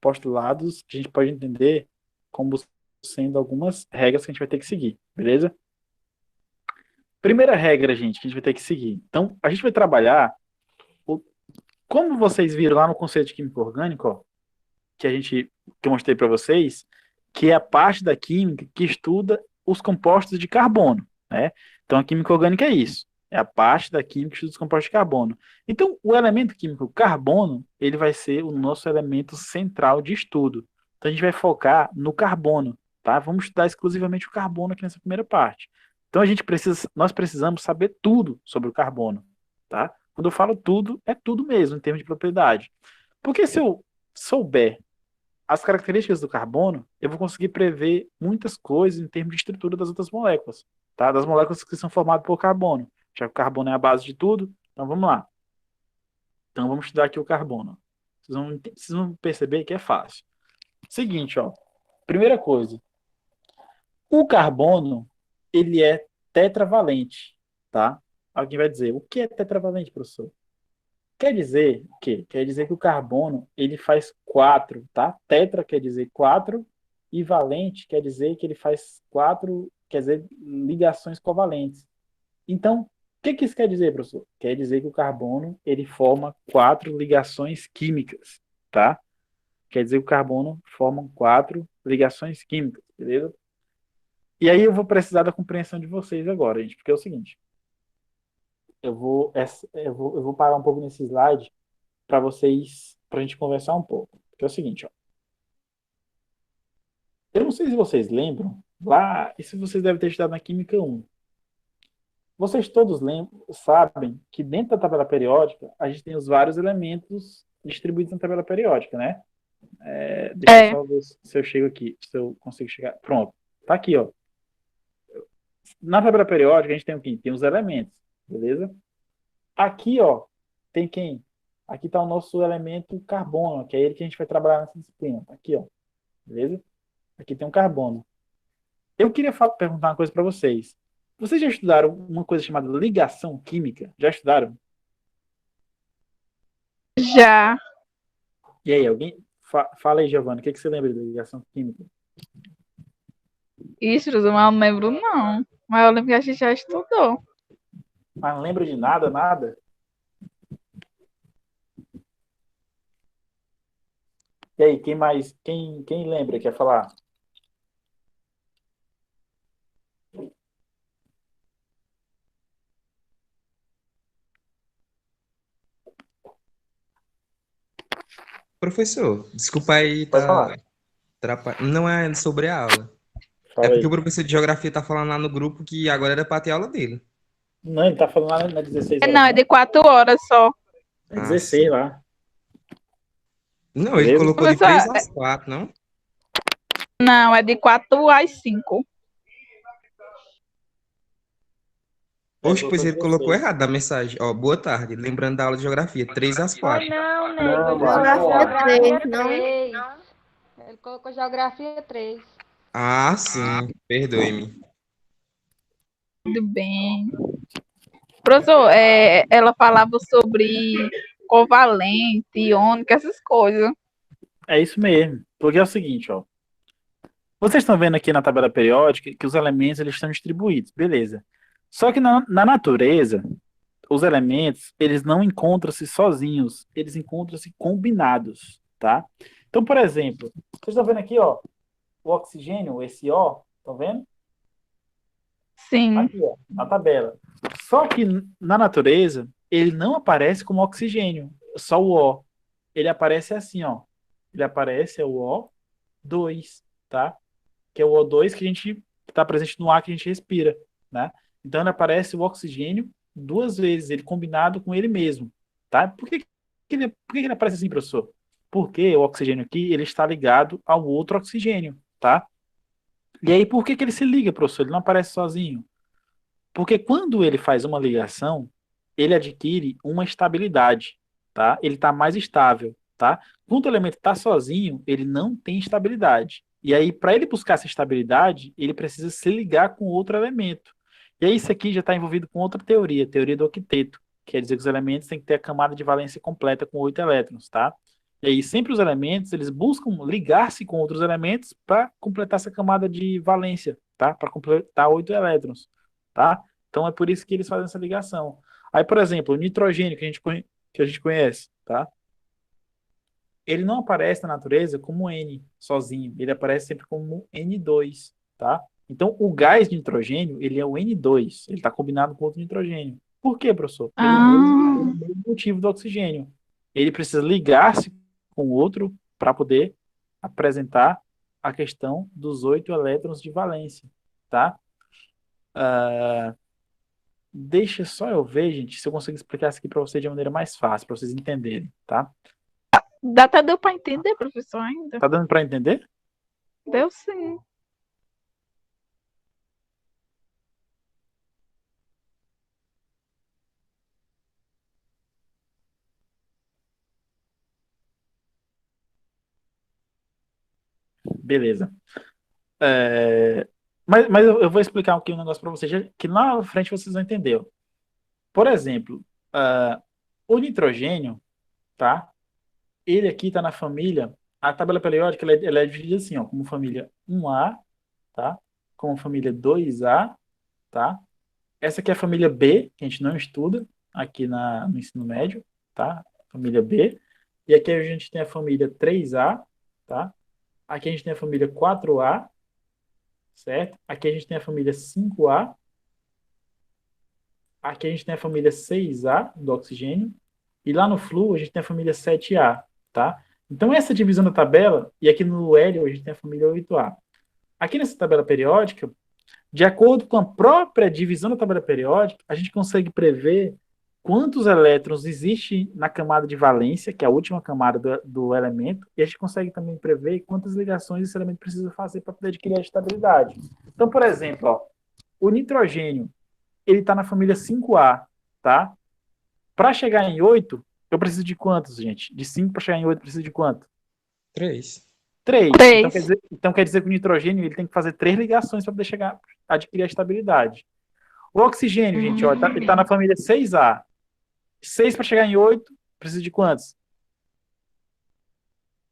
postulados que a gente pode entender como sendo algumas regras que a gente vai ter que seguir, beleza? Primeira regra, gente, que a gente vai ter que seguir. Então, a gente vai trabalhar, como vocês viram lá no conceito de química orgânica, ó, que eu mostrei para vocês, que é a parte da química que estuda os compostos de carbono, né? Então, a química orgânica é isso. É a parte da química que estuda os compostos de carbono. Então, o elemento químico carbono, ele vai ser o nosso elemento central de estudo. Então, a gente vai focar no carbono, tá? Vamos estudar exclusivamente o carbono aqui nessa primeira parte. Então, nós precisamos saber tudo sobre o carbono, tá? Quando eu falo tudo, é tudo mesmo, em termos de propriedade. Porque se eu souber as características do carbono, eu vou conseguir prever muitas coisas em termos de estrutura das outras moléculas, tá? Das moléculas que são formadas por carbono. Já que o carbono é a base de tudo, então vamos lá. Então vamos estudar aqui o carbono. Vocês vão perceber que é fácil. Seguinte, ó. Primeira coisa. O carbono, ele é tetravalente, tá? Alguém vai dizer, o que é tetravalente, professor? Quer dizer o quê? Quer dizer que o carbono, ele faz quatro, tá? Tetra quer dizer quatro, e valente quer dizer que ele faz quatro, quer dizer, ligações covalentes. Então, o que isso quer dizer, professor? Quer dizer que o carbono, ele forma quatro ligações químicas, tá? Quer dizer que o carbono forma quatro ligações químicas, beleza? E aí eu vou precisar da compreensão de vocês agora, gente, porque é o seguinte, eu vou parar um pouco nesse slide para vocês, para a gente conversar um pouco. Que é o seguinte, ó. Eu não sei se vocês lembram, lá, e se vocês devem ter estudado na Química 1. Vocês todos sabem que dentro da tabela periódica, a gente tem os vários elementos distribuídos na tabela periódica, né? Deixa eu só ver se eu chego aqui, se eu consigo chegar. Pronto, tá aqui, ó. Na tabela periódica, a gente tem o quê? Tem os elementos, beleza? Aqui, ó, tem quem? Aqui está o nosso elemento carbono, que é ele que a gente vai trabalhar nessa disciplina. Tá aqui, ó. Beleza? Aqui tem um carbono. Eu queria perguntar uma coisa para vocês. Vocês já estudaram uma coisa chamada ligação química? Já estudaram? Já. E aí, alguém? Fala aí, Giovana, o que você lembra de ligação química? Isso, eu não lembro, não. Mas eu lembro que a gente já estudou. Mas não lembra de nada, nada? E aí, quem mais? Quem lembra? Quer falar? Professor, desculpa aí, Pode falar. não é sobre a aula. Fala É porque aí. o professor de geografia tá falando lá no grupo que agora era pra ter aula dele. Não, ele tá falando lá na 16 horas. Não, é de 4 horas só. É 16 lá. Não, ele Beleza? colocou de Professor, 3 às 4, não? Não, é de 4 às 5. Oxe, pois colocou ele colocou 16. errado na mensagem. Ó, boa tarde, lembrando da aula de geografia, 3 às 4. Não, né? Não, Geografia 3, não? Ele colocou geografia 3. Ah, sim, perdoe-me. Tudo bem. Professor, ela falava sobre covalente, iônica, essas coisas. É isso mesmo. Porque é o seguinte, ó. Vocês estão vendo aqui na tabela periódica que os elementos eles estão distribuídos, beleza. Só que na natureza, os elementos, eles não encontram-se sozinhos, eles encontram-se combinados, tá? Então, por exemplo, vocês estão vendo aqui, ó, o oxigênio, esse O, estão vendo? Sim. Aqui, ó, na tabela. Só que na natureza, ele não aparece como oxigênio, só o O. Ele aparece assim, ó. Ele aparece, é o O2, tá? Que é o O2 que a gente está presente no ar que a gente respira, né? Então ele aparece o oxigênio duas vezes, ele combinado com ele mesmo, tá? Por que ele aparece assim, professor? Porque o oxigênio aqui, ele está ligado ao outro oxigênio, tá? E aí, por que ele se liga, professor? Ele não aparece sozinho. Porque quando ele faz uma ligação, ele adquire uma estabilidade, tá? Ele está mais estável, tá? Quando o elemento está sozinho, ele não tem estabilidade. E aí, para ele buscar essa estabilidade, ele precisa se ligar com outro elemento. E aí, isso aqui já está envolvido com outra teoria, a teoria do octeto. Quer dizer que os elementos têm que ter a camada de valência completa com 8 elétrons, tá? E aí sempre os elementos, eles buscam ligar-se com outros elementos para completar essa camada de valência, tá? Para completar 8 elétrons, tá? Então é por isso que eles fazem essa ligação. Aí, por exemplo, o nitrogênio que a gente conhece, tá? Ele não aparece na natureza como N sozinho, ele aparece sempre como N2, tá? Então, o gás de nitrogênio, ele é o N2, ele está combinado com outro nitrogênio. Por quê, professor? Pelo mesmo motivo do oxigênio. Ele precisa ligar-se com o outro para poder apresentar a questão dos 8 elétrons de valência, tá? Deixa só eu ver, gente, se eu consigo explicar isso aqui para vocês de maneira mais fácil, para vocês entenderem, tá? Até deu para entender, professor, ainda. Tá dando para entender? Deu sim. Beleza. Mas eu vou explicar aqui um negócio para vocês, que lá na frente vocês vão entender. Por exemplo, o nitrogênio, tá? Ele aqui está na família, a tabela periódica ela é dividida assim, ó, como família 1A, tá? Como família 2A, tá? Essa aqui é a família B, que a gente não estuda aqui no ensino médio, tá? Família B. E aqui a gente tem a família 3A, tá? Aqui a gente tem a família 4A, certo? Aqui a gente tem a família 5A. Aqui a gente tem a família 6A do oxigênio. E lá no flúor a gente tem a família 7A, tá? Então essa divisão da tabela, e aqui no hélio a gente tem a família 8A. Aqui nessa tabela periódica, de acordo com a própria divisão da tabela periódica, a gente consegue prever quantos elétrons existem na camada de valência, que é a última camada do elemento, e a gente consegue também prever quantas ligações esse elemento precisa fazer para poder adquirir a estabilidade. Então, por exemplo, ó, o nitrogênio, ele está na família 5A, tá? Para chegar em 8, eu preciso de quantos, gente? De 5 para chegar em 8, eu preciso de quanto? 3. 3. Três. Então quer dizer que o nitrogênio ele tem que fazer 3 ligações para poder chegar a adquirir a estabilidade. O oxigênio, gente, ó, ele tá na família 6A. 6 para chegar em 8, precisa de quantos?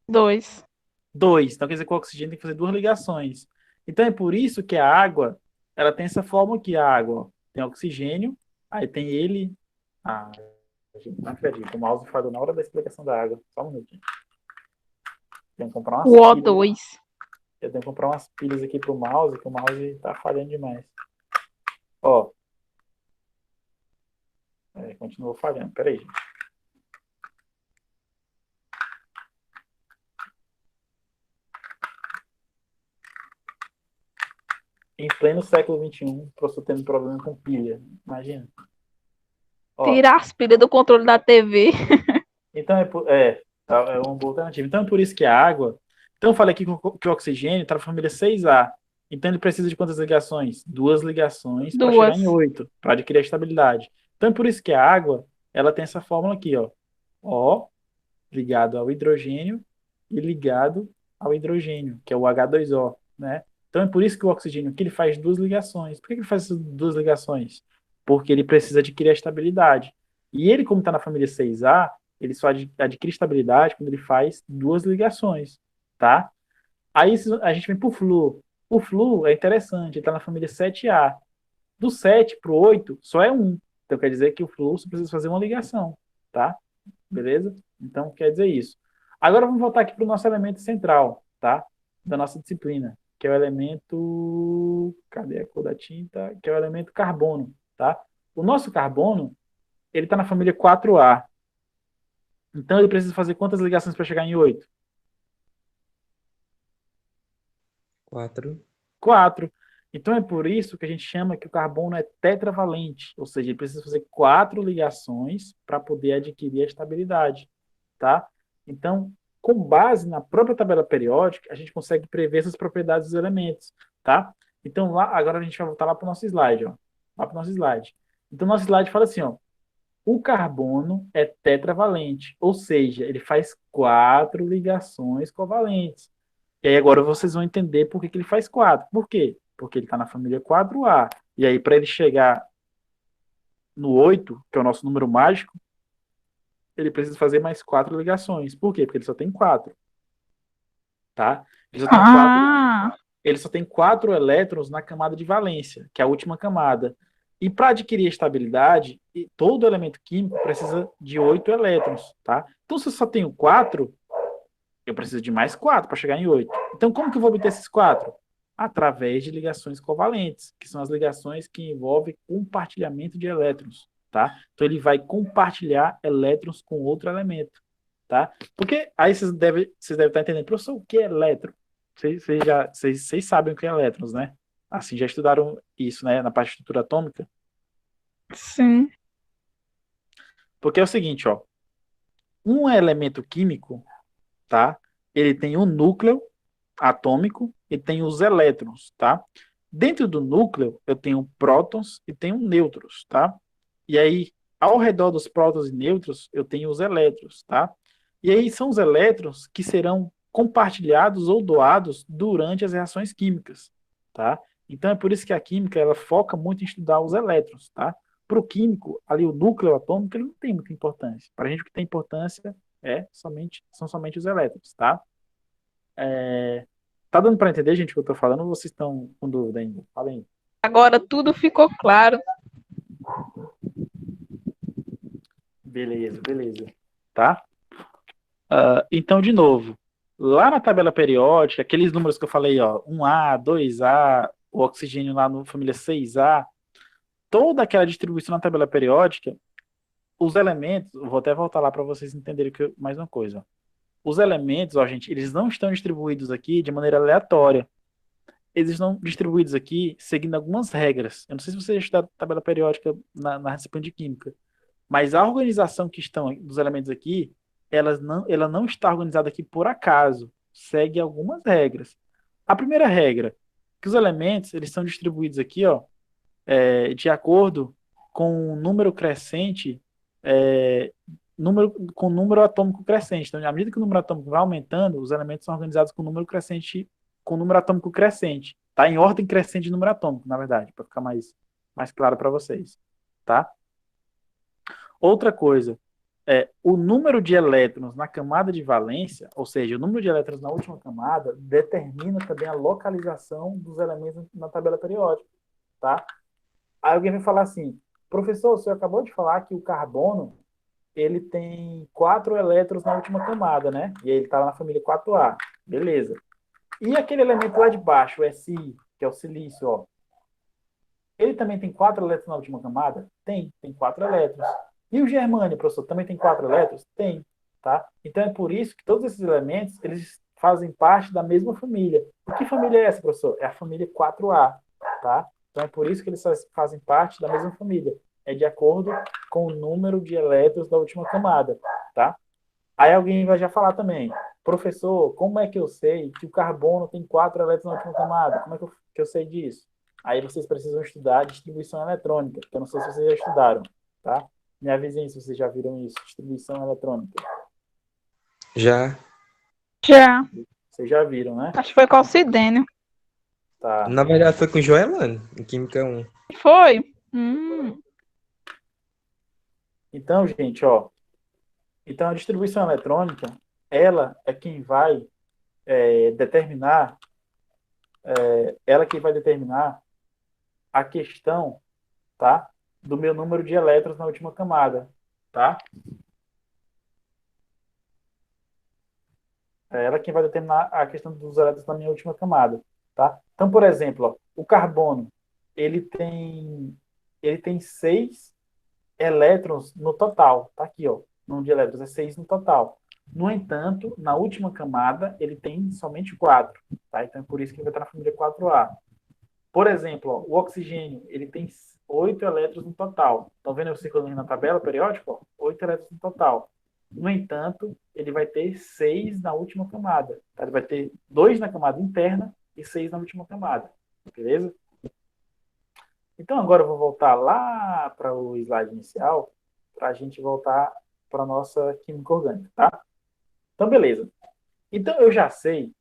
2. 2. Então quer dizer que o oxigênio tem que fazer 2 ligações. Então é por isso que a água, ela tem essa forma aqui, a água, ó. Tem oxigênio, aí tem ele... gente, não acredito, o mouse falhou na hora da explicação da água. Só um minutinho. Tenho que comprar umas O pilhas. O2. Eu tenho que comprar umas pilhas aqui pro mouse, que o mouse tá falhando demais. Ó. Continuou falhando. Peraí, gente. Em pleno século XXI, o professor tendo problema com pilha. Imagina. Ó, Tirar as pilhas do controle da TV. então é uma boa alternativa. Então é por isso que a água. Então eu falei aqui que o oxigênio está na família 6A. Então ele precisa de quantas ligações? 2 ligações para chegar em 8, para adquirir a estabilidade. Então é por isso que a água, ela tem essa fórmula aqui, ó. O ligado ao hidrogênio e ligado ao hidrogênio, que é o H2O, né? Então é por isso que o oxigênio aqui ele faz 2 ligações. Por que ele faz essas 2 ligações? Porque ele precisa adquirir a estabilidade. E ele, como está na família 6A, ele só adquire estabilidade quando ele faz 2 ligações, tá? Aí a gente vem para o flúor. O flúor é interessante, ele está na família 7A. Do 7 para o 8, só é 1. Então quer dizer que o flúor só precisa fazer uma ligação, tá? Beleza? Então quer dizer isso. Agora vamos voltar aqui para o nosso elemento central, tá? Da nossa disciplina, que é o elemento... Cadê a cor da tinta? Que é o elemento carbono, tá? O nosso carbono, ele está na família 4A. Então ele precisa fazer quantas ligações para chegar em 8? 4. 4. Então é por isso que a gente chama que o carbono é tetravalente, ou seja, ele precisa fazer 4 ligações para poder adquirir a estabilidade, tá? Então, com base na própria tabela periódica, a gente consegue prever essas propriedades dos elementos, tá? Então, lá, agora a gente vai voltar lá para o nosso slide, ó. Lá para o nosso slide. Então, nosso slide fala assim, ó, o carbono é tetravalente, ou seja, ele faz 4 ligações covalentes. E aí agora vocês vão entender por que ele faz 4. Por quê? Porque ele está na família 4A. E aí, para ele chegar no 8, que é o nosso número mágico, ele precisa fazer mais 4 ligações. Por quê? Porque ele só tem 4, tá? Ele só tem 4, Ah, ele só tem 4 elétrons na camada de valência, que é a última camada. E para adquirir estabilidade, todo elemento químico precisa de 8 elétrons, tá? Então, se eu só tenho 4, eu preciso de mais 4 para chegar em 8. Então, como que eu vou obter esses 4? Através de ligações covalentes, que são as ligações que envolvem compartilhamento de elétrons, tá? Então, ele vai compartilhar elétrons com outro elemento, tá? Porque aí vocês devem estar entendendo, professor, o que é elétron? Vocês sabem o que é elétrons, né? Assim, já estudaram isso, né, na parte de estrutura atômica? sim. Porque é o seguinte, ó, um elemento químico, tá? Ele tem um núcleo atômico e tem os elétrons, tá? Dentro do núcleo, eu tenho prótons e tenho nêutrons, tá? E aí, ao redor dos prótons e nêutrons, eu tenho os elétrons, tá? E aí são os elétrons que serão compartilhados ou doados durante as reações químicas, tá? Então é por isso que a química ela foca muito em estudar os elétrons, tá? Para o químico, ali o núcleo atômico ele não tem muita importância. Para a gente o que tem importância são somente os elétrons, tá? Tá dando para entender, gente, o que eu tô falando? Ou vocês estão com dúvida ainda? Fala aí. Agora tudo ficou claro. Beleza, beleza. Tá? Então, de novo, lá na tabela periódica, aqueles números que eu falei, ó, 1A, 2A, o oxigênio lá no família 6A, toda aquela distribuição na tabela periódica, os elementos, eu vou até voltar lá para vocês entenderem mais uma coisa. Os elementos, ó, gente, eles não estão distribuídos aqui de maneira aleatória. Eles estão distribuídos aqui seguindo algumas regras. Eu não sei se você já estudou a tabela periódica na disciplina de química, mas a organização que estão dos elementos aqui, ela não está organizada aqui por acaso. Segue algumas regras. A primeira regra, que os elementos eles são distribuídos aqui, ó, de acordo com o número crescente, com número atômico crescente. Então, à medida que o número atômico vai aumentando, os elementos são organizados com número crescente, com número atômico crescente. Tá? Em ordem crescente de número atômico, na verdade, para ficar mais claro para vocês. Tá? Outra coisa, o número de elétrons na camada de valência, ou seja, o número de elétrons na última camada, determina também a localização dos elementos na tabela periódica. Tá? Aí alguém vai falar assim, professor, o senhor acabou de falar que o carbono ele tem 4 elétrons na última camada, né? E ele está na família 4A. Beleza. E aquele elemento lá de baixo, o Si, que é o silício, ó. Ele também tem 4 elétrons na última camada? Tem 4 elétrons. E o germânio, professor, também tem 4 elétrons? Tem, tá? Então é por isso que todos esses elementos, eles fazem parte da mesma família. E que família é essa, professor? É a família 4A, tá? Então é por isso que eles fazem parte da mesma família. É de acordo com o número de elétrons da última camada, tá? Aí alguém vai já falar também, professor, como é que eu sei que o carbono tem 4 elétrons na última camada? Como é que eu sei disso? Aí vocês precisam estudar distribuição eletrônica, que eu não sei se vocês já estudaram, tá? Me avisem se vocês já viram isso, distribuição eletrônica. Já. Já. Vocês já viram, né? Acho que foi com o Sidênio. Tá. Na verdade, foi com Joelane, em Química 1. Foi? Então, gente, ó. Então, a distribuição eletrônica, ela é quem vai determinar a questão, tá? Do meu número de elétrons na última camada, tá? É ela quem vai determinar a questão dos elétrons na minha última camada, tá? Então, por exemplo, ó, o carbono, ele tem 6 elétrons no total, tá aqui, ó, número de elétrons é 6 no total. No entanto, na última camada, ele tem somente 4, tá? Então, é por isso que ele vai estar na família 4A. Por exemplo, ó, o oxigênio, ele tem 8 elétrons no total. Estão vendo o círculo na tabela periódica? Ó? 8 elétrons no total. No entanto, ele vai ter 6 na última camada. Tá? Ele vai ter 2 na camada interna e 6 na última camada. Beleza? Então, agora eu vou voltar lá para o slide inicial, para a gente voltar para a nossa química orgânica, tá? Então, beleza. Então, eu já sei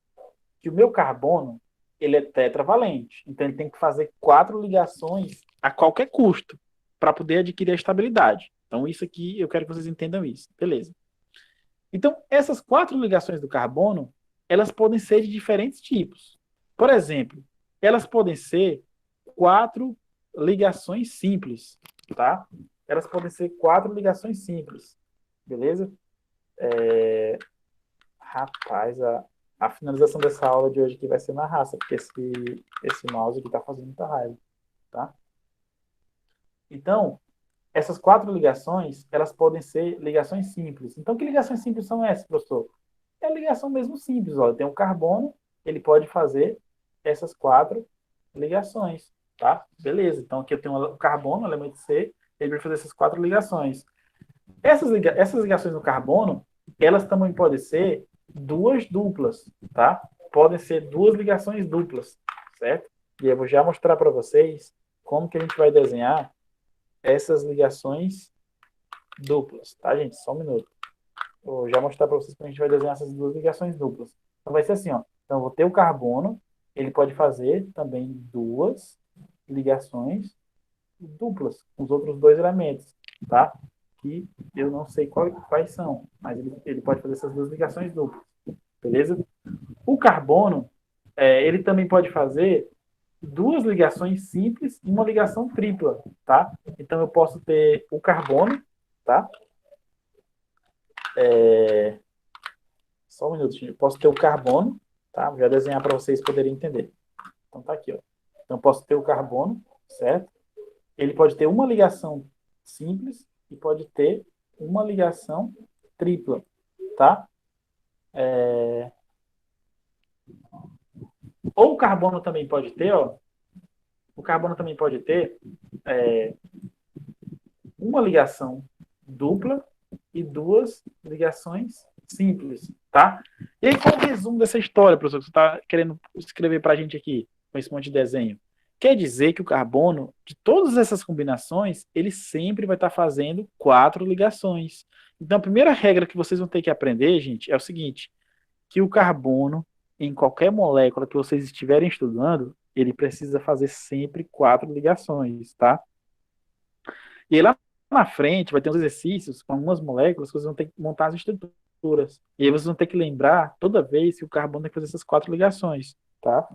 que o meu carbono, ele é tetravalente. Então, ele tem que fazer 4 ligações a qualquer custo para poder adquirir a estabilidade. Então, isso aqui, eu quero que vocês entendam isso. Beleza. Então, essas 4 ligações do carbono, elas podem ser de diferentes tipos. Por exemplo, elas podem ser 4 ligações simples, tá? Elas podem ser 4 ligações simples, beleza? Rapaz, a finalização dessa aula de hoje aqui vai ser na raça, porque esse mouse aqui tá fazendo muita raiva, tá? Então, essas 4 ligações, elas podem ser ligações simples. Então, que ligações simples são essas, professor? É a ligação mesmo simples, ó. Tem um carbono, ele pode fazer essas 4 ligações, tá? Beleza. Então, aqui eu tenho o carbono, o elemento C, ele vai fazer essas 4 ligações. Essas ligações no carbono, elas também podem ser 2 duplas, tá? Podem ser 2 ligações duplas, certo? E eu vou já mostrar para vocês como que a gente vai desenhar essas ligações duplas, tá, gente? Só um minuto. Vou já mostrar para vocês como a gente vai desenhar essas 2 ligações duplas. Então, vai ser assim, ó. Então, eu vou ter o carbono, ele pode fazer também 2 ligações duplas com os outros 2 elementos, tá? Que eu não sei quais são, mas ele pode fazer essas 2 ligações duplas, beleza? O carbono, ele também pode fazer 2 ligações simples e uma ligação tripla, tá? Então, eu posso ter o carbono, tá? Só um minuto, eu posso ter o carbono, tá? Vou já desenhar para vocês poderem entender. Então, tá aqui, ó. Então, eu posso ter o carbono, certo? Ele pode ter uma ligação simples e pode ter uma ligação tripla, tá? Ou o carbono também pode ter, ó. O carbono também pode ter uma ligação dupla e 2 ligações simples, tá? E aí, qual é o resumo dessa história, professor, que você está querendo escrever para a gente aqui, com esse monte de desenho? Quer dizer que o carbono, de todas essas combinações, ele sempre vai estar fazendo 4 ligações. Então, a primeira regra que vocês vão ter que aprender, gente, é o seguinte, que o carbono, em qualquer molécula que vocês estiverem estudando, ele precisa fazer sempre 4 ligações, tá? E aí, lá na frente vai ter uns exercícios com algumas moléculas que vocês vão ter que montar as estruturas. E aí vocês vão ter que lembrar toda vez que o carbono tem que fazer essas 4 ligações, tá?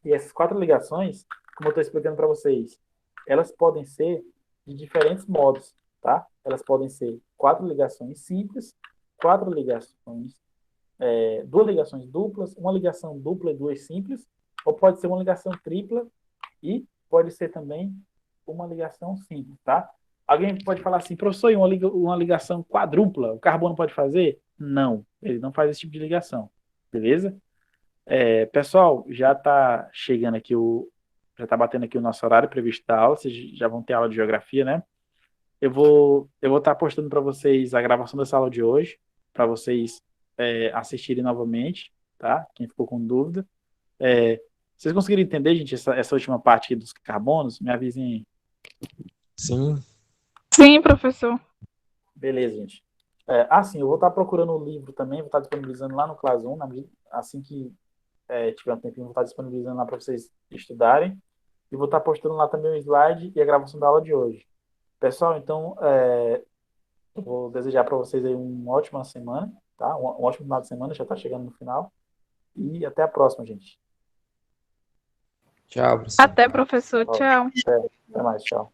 E essas 4 ligações, como eu estou explicando para vocês, elas podem ser de diferentes modos, tá? Elas podem ser 4 ligações simples, 4 ligações, 2 ligações duplas, uma ligação dupla e 2 simples, ou pode ser uma ligação tripla e pode ser também uma ligação simples, tá? Alguém pode falar assim, professor, e uma ligação quadrupla, o carbono pode fazer? Não, ele não faz esse tipo de ligação, beleza? Pessoal, já está chegando aqui já está batendo aqui o nosso horário previsto da aula, vocês já vão ter aula de geografia, né? Eu vou estar postando para vocês a gravação dessa aula de hoje, para vocês assistirem novamente, tá? Quem ficou com dúvida. Vocês conseguiram entender, gente, essa última parte aqui dos carbonos? Me avisem aí. Sim. Sim, professor. Beleza, gente. Sim, eu vou estar procurando o livro também, vou estar disponibilizando lá no Classroom, assim que tiver um tempinho, vou estar disponibilizando lá para vocês estudarem. E vou estar postando lá também o slide e a gravação da aula de hoje. Pessoal, então, eu vou desejar para vocês aí uma ótima semana, tá? Um ótimo final de semana, já está chegando no final. E até a próxima, gente. Tchau, professor. Até, professor. Tchau. Até mais, tchau.